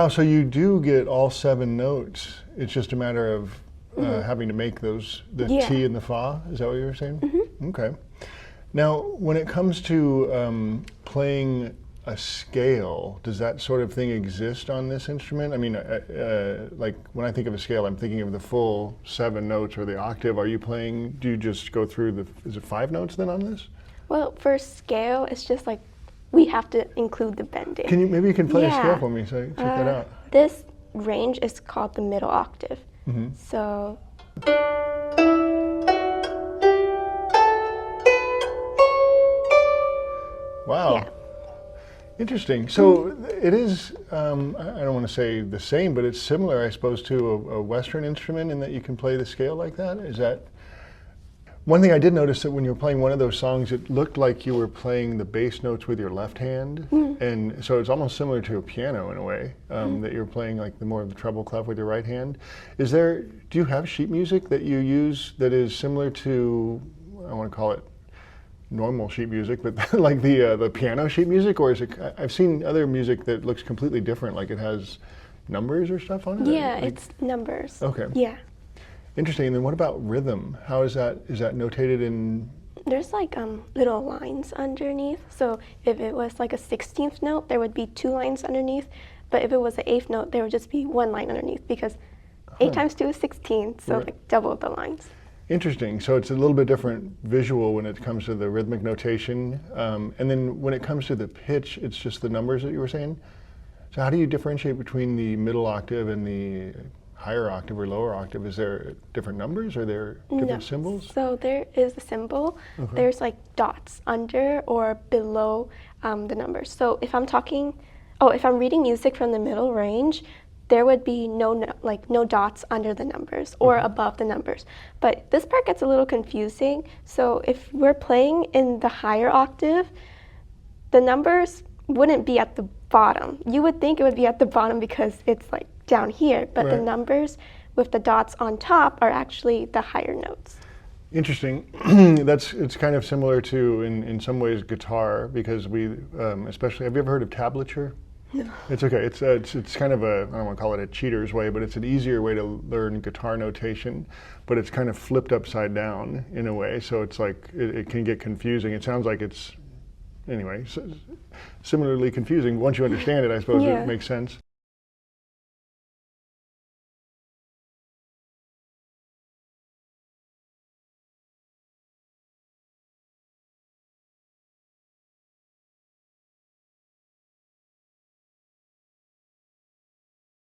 Wow, so you do get all 7 notes. It's just a matter of having to make those, the T and the Fa. Is that what you were saying? Okay. Now, when it comes to playing a scale, does that sort of thing exist on this instrument? I mean, like when I think of a scale, I'm thinking of the full 7 notes or the octave. Are you playing, do you just go through the, is it 5 notes then on this? Well, for scale, it's just like we have to include the bending. Can you, maybe you can play a scale for me, so check that out. This range is called the middle octave. So. Wow. Yeah. Interesting. So it is, I don't want to say the same, but it's similar, I suppose, to a Western instrument in that you can play the scale like that? Is that? One thing I did notice that when you were playing one of those songs, it looked like you were playing the bass notes with your left hand. And so it's almost similar to a piano in a way, that you're playing like the more of the treble clef with your right hand. Is there, do you have sheet music that you use that is similar to, I want to call it normal sheet music, but like the piano sheet music, or is it? I've seen other music that looks completely different, like it has numbers or stuff on it. Yeah, like, it's numbers. Okay. Yeah. Interesting. And then what about rhythm? How is that? Is that notated in? There's like little lines underneath. So if it was like a 16th note, there would be 2 lines underneath. But if it was an 8th note, there would just be 1 line underneath, because 8 times 2 is 16, so like double the lines. Interesting. So it's a little bit different visual when it comes to the rhythmic notation. And then when it comes to the pitch, it's just the numbers that you were saying? So how do you differentiate between the middle octave and the higher octave or lower octave? Is there different numbers? Are there different symbols? So there is a symbol. There's like dots under or below the numbers. So if I'm talking, if I'm reading music from the middle range, there would be no dots under the numbers or above the numbers. But this part gets a little confusing. So if we're playing in the higher octave, the numbers wouldn't be at the bottom. You would think it would be at the bottom because it's like down here, but the numbers with the dots on top are actually the higher notes. Interesting. It's kind of similar to, in some ways, guitar, because we, especially, have you ever heard of tablature? No. It's okay. It's kind of a, I don't want to call it a cheater's way, but it's an easier way to learn guitar notation, but it's kind of flipped upside down in a way, so it's like, it can get confusing. It sounds like it's, anyway, similarly confusing. Once you understand it, I suppose it makes sense.